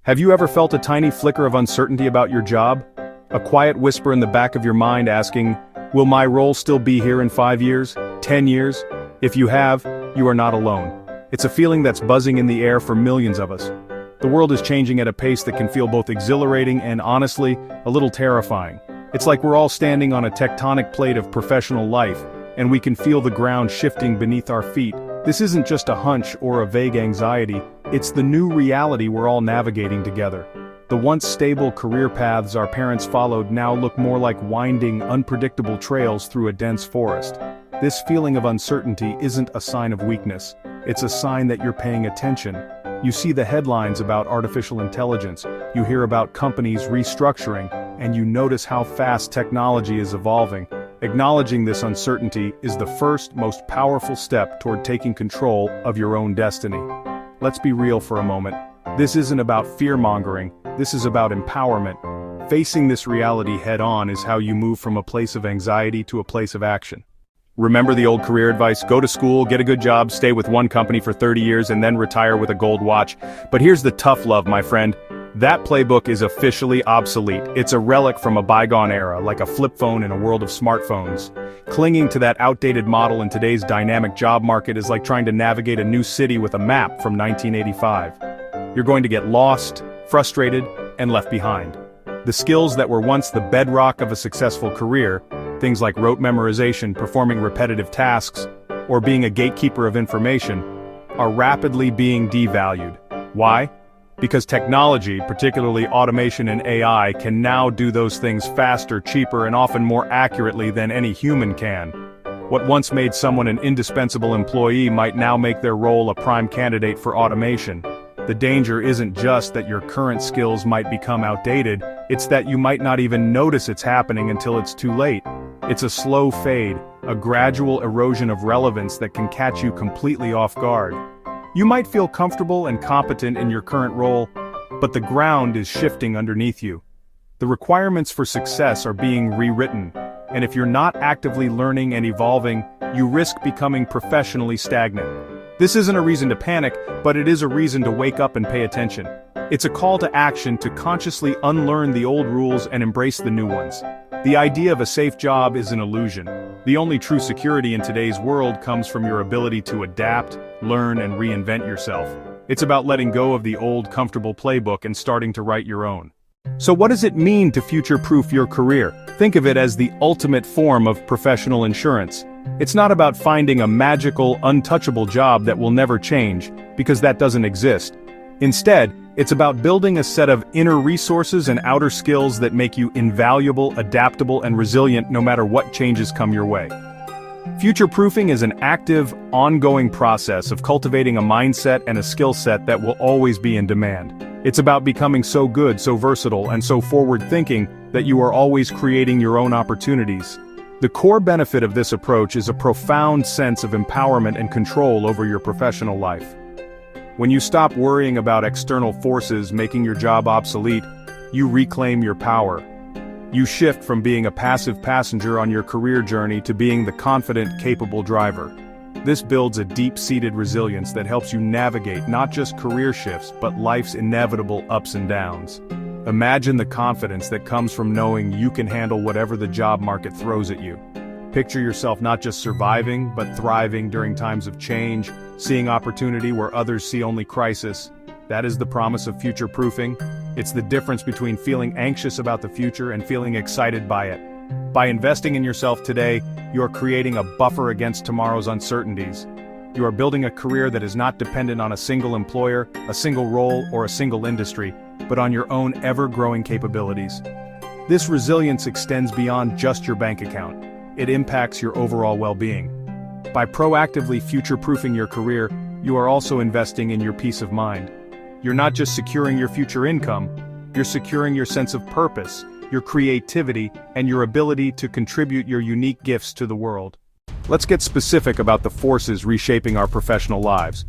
Have you ever felt a tiny flicker of uncertainty about your job? A quiet whisper in the back of your mind asking, will my role still be here in 5 years, 10 years? If you have, you are not alone. It's a feeling that's buzzing in the air for millions of us. The world is changing at a pace that can feel both exhilarating and, honestly, a little terrifying. It's like we're all standing on a tectonic plate of professional life, and we can feel the ground shifting beneath our feet. This isn't just a hunch or a vague anxiety, it's the new reality we're all navigating together. The once stable career paths our parents followed now look more like winding, unpredictable trails through a dense forest. This feeling of uncertainty isn't a sign of weakness, it's a sign that you're paying attention. You see the headlines about artificial intelligence, you hear about companies restructuring, and you notice how fast technology is evolving. Acknowledging this uncertainty is the first, most powerful step toward taking control of your own destiny. Let's be real for a moment. This isn't about fear-mongering, this is about empowerment. Facing this reality head-on is how you move from a place of anxiety to a place of action. Remember the old career advice: go to school, get a good job, stay with one company for 30 years, and then retire with a gold watch. But here's the tough love, my friend. That playbook is officially obsolete. It's a relic from a bygone era, like a flip phone in a world of smartphones. Clinging to that outdated model in today's dynamic job market is like trying to navigate a new city with a map from 1985. You're going to get lost, frustrated, and left behind. The skills that were once the bedrock of a successful career, things like rote memorization, performing repetitive tasks, or being a gatekeeper of information, are rapidly being devalued. Why? Because technology, particularly automation and AI, can now do those things faster, cheaper, and often more accurately than any human can. What once made someone an indispensable employee might now make their role a prime candidate for automation. The danger isn't just that your current skills might become outdated, it's that you might not even notice it's happening until it's too late. It's a slow fade, a gradual erosion of relevance that can catch you completely off guard. You might feel comfortable and competent in your current role, but the ground is shifting underneath you. The requirements for success are being rewritten, and if you're not actively learning and evolving, you risk becoming professionally stagnant. This isn't a reason to panic, but it is a reason to wake up and pay attention. It's a call to action to consciously unlearn the old rules and embrace the new ones. The idea of a safe job is an illusion. The only true security in today's world comes from your ability to adapt, learn, and reinvent yourself. It's about letting go of the old, comfortable playbook and starting to write your own. So what does it mean to future-proof your career? Think of it as the ultimate form of professional insurance. It's not about finding a magical, untouchable job that will never change, because that doesn't exist. Instead, it's about building a set of inner resources and outer skills that make you invaluable, adaptable, and resilient no matter what changes come your way. Future-proofing is an active, ongoing process of cultivating a mindset and a skill set that will always be in demand. It's about becoming so good, so versatile, and so forward-thinking that you are always creating your own opportunities. The core benefit of this approach is a profound sense of empowerment and control over your professional life. When you stop worrying about external forces making your job obsolete, you reclaim your power. You shift from being a passive passenger on your career journey to being the confident, capable driver. This builds a deep-seated resilience that helps you navigate not just career shifts, but life's inevitable ups and downs. Imagine the confidence that comes from knowing you can handle whatever the job market throws at you. Picture yourself not just surviving, but thriving during times of change, seeing opportunity where others see only crisis. That is the promise of future-proofing. It's the difference between feeling anxious about the future and feeling excited by it. By investing in yourself today, you are creating a buffer against tomorrow's uncertainties. You are building a career that is not dependent on a single employer, a single role, or a single industry, but on your own ever-growing capabilities. This resilience extends beyond just your bank account. It impacts your overall well-being. By proactively future-proofing your career, you are also investing in your peace of mind. You're not just securing your future income, you're securing your sense of purpose, your creativity, and your ability to contribute your unique gifts to the world. Let's get specific about the forces reshaping our professional lives.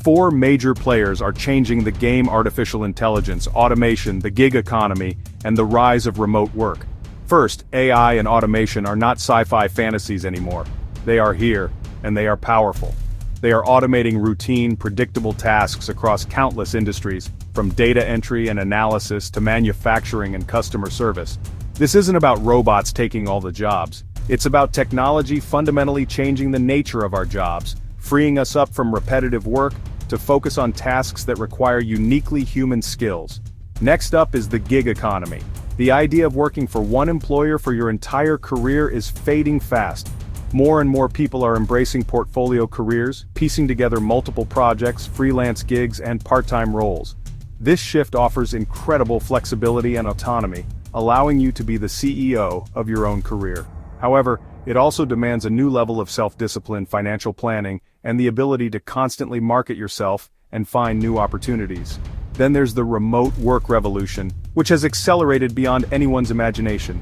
4 major players are changing the game: artificial intelligence, automation, the gig economy, and the rise of remote work. First, AI and automation are not sci-fi fantasies anymore. They are here, and they are powerful. They are automating routine, predictable tasks across countless industries. from data entry and analysis to manufacturing and customer service. This isn't about robots taking all the jobs. It's about technology fundamentally changing the nature of our jobs, freeing us up from repetitive work to focus on tasks that require uniquely human skills. Next up is the gig economy. The idea of working for one employer for your entire career is fading fast. More and more people are embracing portfolio careers, piecing together multiple projects, freelance gigs, and part-time roles. This shift offers incredible flexibility and autonomy, allowing you to be the CEO of your own career. However, it also demands a new level of self-discipline, financial planning, and the ability to constantly market yourself and find new opportunities. Then there's the remote work revolution, which has accelerated beyond anyone's imagination.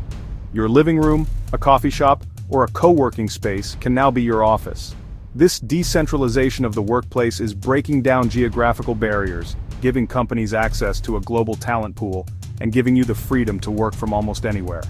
Your living room, a coffee shop, or a co-working space can now be your office. This decentralization of the workplace is breaking down geographical barriers, giving companies access to a global talent pool, and giving you the freedom to work from almost anywhere.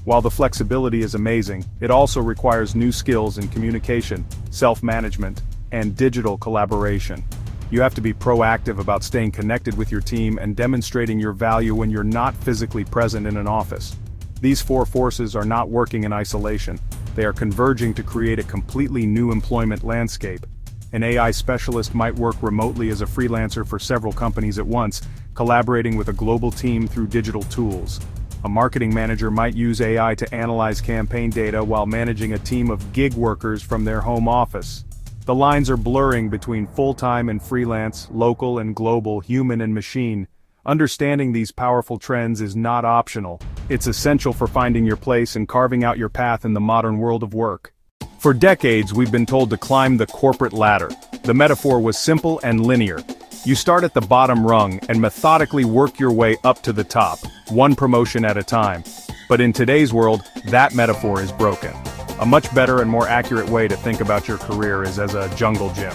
While the flexibility is amazing, it also requires new skills in communication, self-management, and digital collaboration. You have to be proactive about staying connected with your team and demonstrating your value when you're not physically present in an office. These four forces are not working in isolation. They are converging to create a completely new employment landscape. An AI specialist might work remotely as a freelancer for several companies at once, collaborating with a global team through digital tools. A marketing manager might use AI to analyze campaign data while managing a team of gig workers from their home office. The lines are blurring between full-time and freelance, local and global, human and machine. Understanding these powerful trends is not optional. It's essential for finding your place and carving out your path in the modern world of work. For decades, we've been told to climb the corporate ladder. The metaphor was simple and linear. You start at the bottom rung and methodically work your way up to the top, one promotion at a time. But in today's world, that metaphor is broken. A much better and more accurate way to think about your career is as a jungle gym.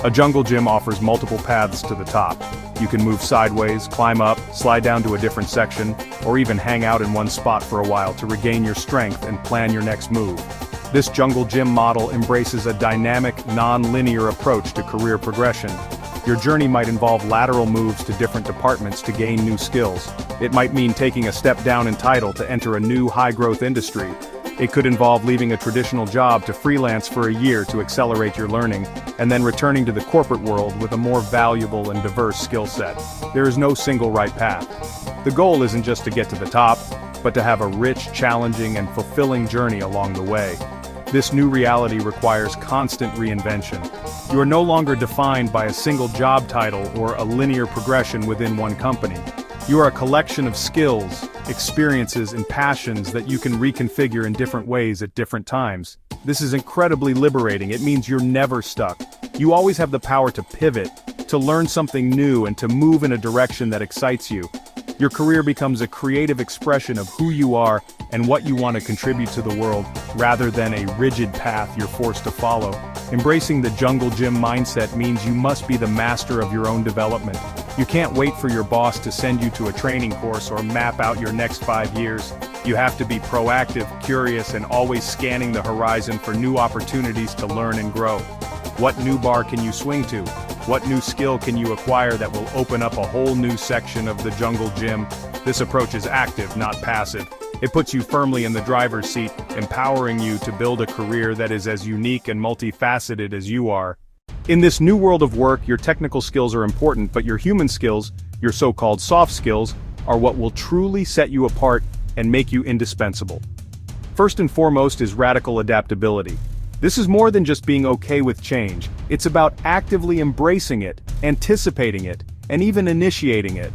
A jungle gym offers multiple paths to the top. You can move sideways, climb up, slide down to a different section, or even hang out in one spot for a while to regain your strength and plan your next move. This jungle gym model embraces a dynamic, non-linear approach to career progression. Your journey might involve lateral moves to different departments to gain new skills. It might mean taking a step down in title to enter a new high-growth industry. It could involve leaving a traditional job to freelance for a year to accelerate your learning, and then returning to the corporate world with a more valuable and diverse skill set. There is no single right path. The goal isn't just to get to the top, but to have a rich, challenging, and fulfilling journey along the way. This new reality requires constant reinvention. You are no longer defined by a single job title or a linear progression within one company. You are a collection of skills, experiences, and passions that you can reconfigure in different ways at different times. This is incredibly liberating. It means you're never stuck. You always have the power to pivot, to learn something new, and to move in a direction that excites you. Your career becomes a creative expression of who you are and what you want to contribute to the world, rather than a rigid path you're forced to follow. Embracing the jungle gym mindset means you must be the master of your own development. You can't wait for your boss to send you to a training course or map out your next 5 years. You have to be proactive, curious, and always scanning the horizon for new opportunities to learn and grow. What new bar can you swing to? What new skill can you acquire that will open up a whole new section of the jungle gym? This approach is active, not passive. It puts you firmly in the driver's seat, empowering you to build a career that is as unique and multifaceted as you are. In this new world of work, your technical skills are important, but your human skills, your so-called soft skills, are what will truly set you apart and make you indispensable. First and foremost is radical adaptability. This is more than just being okay with change. It's about actively embracing it, anticipating it, and even initiating it.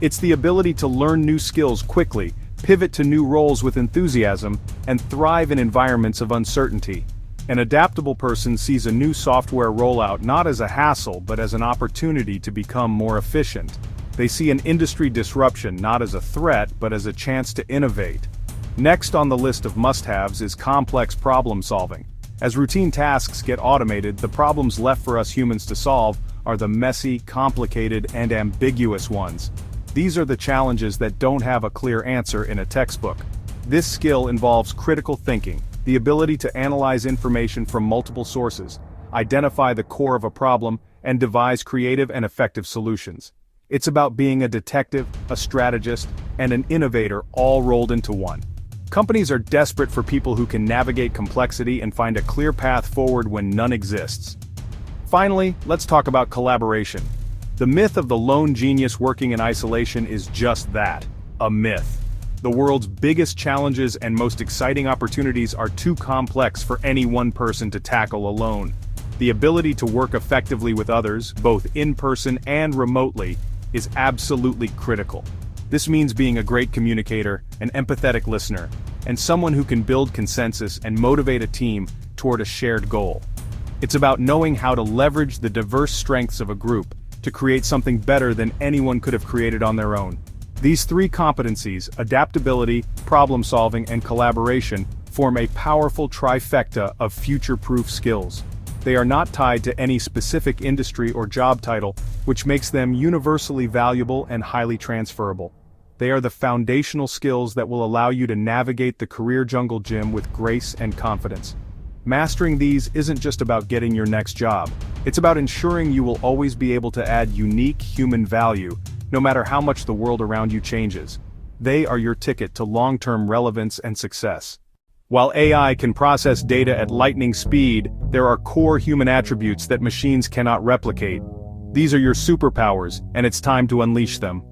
It's the ability to learn new skills quickly, pivot to new roles with enthusiasm, and thrive in environments of uncertainty. An adaptable person sees a new software rollout not as a hassle but as an opportunity to become more efficient. They see an industry disruption not as a threat but as a chance to innovate. Next on the list of must-haves is complex problem solving. As routine tasks get automated, the problems left for us humans to solve are the messy, complicated, and ambiguous ones. These are the challenges that don't have a clear answer in a textbook. This skill involves critical thinking, the ability to analyze information from multiple sources, identify the core of a problem, and devise creative and effective solutions. It's about being a detective, a strategist, and an innovator all rolled into one. Companies are desperate for people who can navigate complexity and find a clear path forward when none exists. Finally, let's talk about collaboration. The myth of the lone genius working in isolation is just that, a myth. The world's biggest challenges and most exciting opportunities are too complex for any one person to tackle alone. The ability to work effectively with others, both in person and remotely, is absolutely critical. This means being a great communicator, an empathetic listener, and someone who can build consensus and motivate a team toward a shared goal. It's about knowing how to leverage the diverse strengths of a group to create something better than anyone could have created on their own. These three competencies, adaptability, problem-solving, and collaboration, form a powerful trifecta of future-proof skills. They are not tied to any specific industry or job title, which makes them universally valuable and highly transferable. They are the foundational skills that will allow you to navigate the career jungle gym with grace and confidence. Mastering these isn't just about getting your next job. It's about ensuring you will always be able to add unique human value, no matter how much the world around you changes. They are your ticket to long-term relevance and success. While AI can process data at lightning speed, there are core human attributes that machines cannot replicate. These are your superpowers, and it's time to unleash them.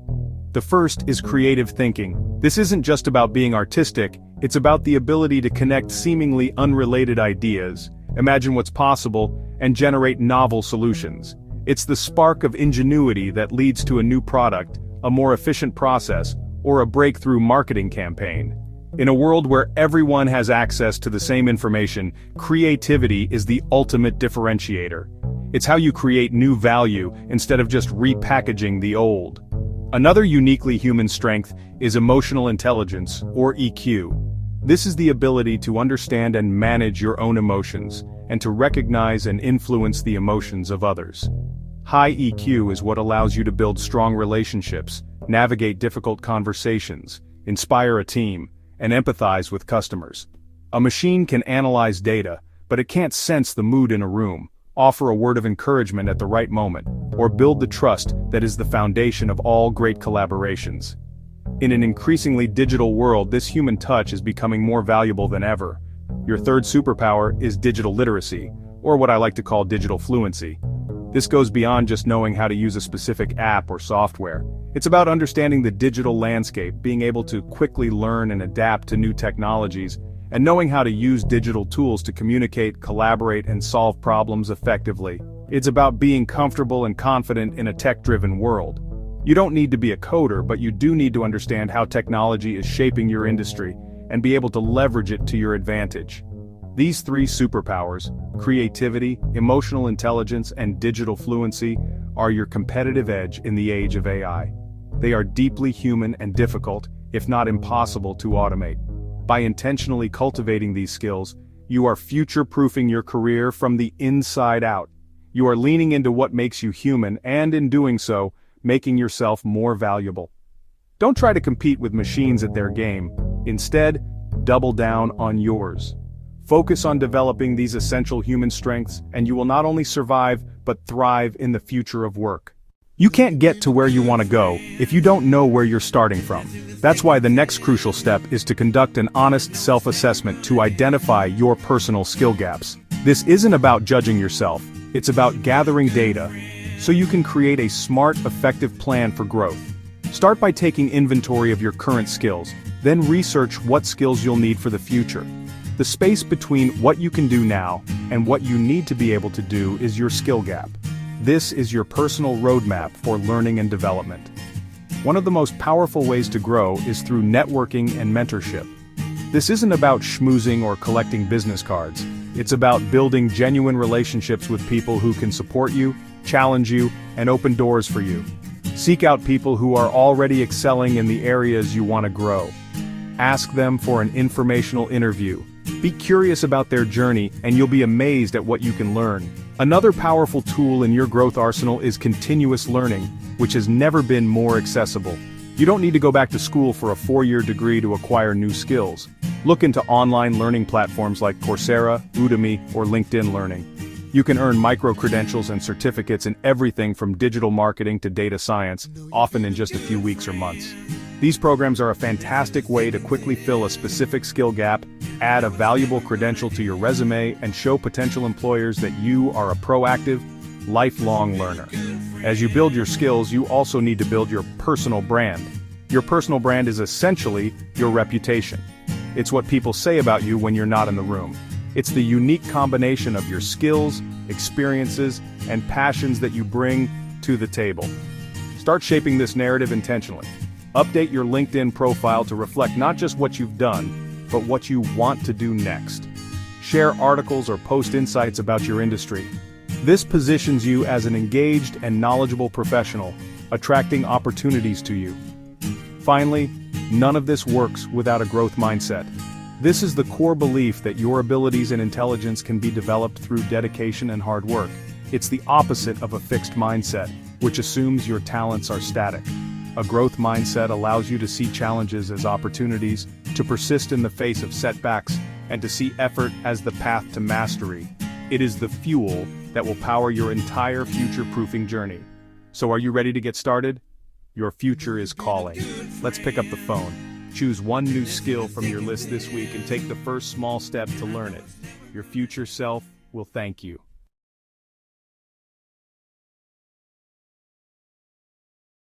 The first is creative thinking. This isn't just about being artistic, it's about the ability to connect seemingly unrelated ideas, imagine what's possible, and generate novel solutions. It's the spark of ingenuity that leads to a new product, a more efficient process, or a breakthrough marketing campaign. In a world where everyone has access to the same information, creativity is the ultimate differentiator. It's how you create new value instead of just repackaging the old. Another uniquely human strength is emotional intelligence, or EQ. This is the ability to understand and manage your own emotions, and to recognize and influence the emotions of others. High EQ is what allows you to build strong relationships, navigate difficult conversations, inspire a team, and empathize with customers. A machine can analyze data, but it can't sense the mood in a room, offer a word of encouragement at the right moment, or build the trust that is the foundation of all great collaborations. In an increasingly digital world, this human touch is becoming more valuable than ever. Your third superpower is digital literacy, or what I like to call digital fluency. This goes beyond just knowing how to use a specific app or software. It's about understanding the digital landscape, being able to quickly learn and adapt to new technologies, and knowing how to use digital tools to communicate, collaborate, and solve problems effectively. It's about being comfortable and confident in a tech-driven world. You don't need to be a coder, but you do need to understand how technology is shaping your industry, and be able to leverage it to your advantage. These three superpowers, creativity, emotional intelligence, and digital fluency, are your competitive edge in the age of AI. They are deeply human and difficult, if not impossible, to automate. By intentionally cultivating these skills, you are future-proofing your career from the inside out. You are leaning into what makes you human, and in doing so, making yourself more valuable. Don't try to compete with machines at their game. Instead, double down on yours. Focus on developing these essential human strengths, and you will not only survive, but thrive in the future of work. You can't get to where you want to go if you don't know where you're starting from. That's why the next crucial step is to conduct an honest self-assessment to identify your personal skill gaps. This isn't about judging yourself, it's about gathering data, so you can create a smart, effective plan for growth. Start by taking inventory of your current skills, then research what skills you'll need for the future. The space between what you can do now and what you need to be able to do is your skill gap. This is your personal roadmap for learning and development. One of the most powerful ways to grow is through networking and mentorship. This isn't about schmoozing or collecting business cards. It's about building genuine relationships with people who can support you, challenge you, and open doors for you. Seek out people who are already excelling in the areas you want to grow. Ask them for an informational interview. Be curious about their journey, and you'll be amazed at what you can learn. Another powerful tool in your growth arsenal is continuous learning, which has never been more accessible. You don't need to go back to school for a 4-year degree to acquire new skills. Look into online learning platforms like Coursera, Udemy, or LinkedIn Learning. You can earn micro-credentials and certificates in everything from digital marketing to data science, often in just a few weeks or months. These programs are a fantastic way to quickly fill a specific skill gap, add a valuable credential to your resume, and show potential employers that you are a proactive, lifelong learner. As you build your skills, you also need to build your personal brand. Your personal brand is essentially your reputation. It's what people say about you when you're not in the room. It's the unique combination of your skills, experiences, and passions that you bring to the table. Start shaping this narrative intentionally. Update your LinkedIn profile to reflect not just what you've done, but what you want to do next. Share articles or post insights about your industry. This positions you as an engaged and knowledgeable professional, attracting opportunities to you. Finally, none of this works without a growth mindset. This is the core belief that your abilities and intelligence can be developed through dedication and hard work. It's the opposite of a fixed mindset, which assumes your talents are static. A growth mindset allows you to see challenges as opportunities, to persist in the face of setbacks, and to see effort as the path to mastery. It is the fuel that will power your entire future-proofing journey. So are you ready to get started? Your future is calling. Let's pick up the phone. Choose one new skill from your list this week and take the first small step to learn it. Your future self will thank you.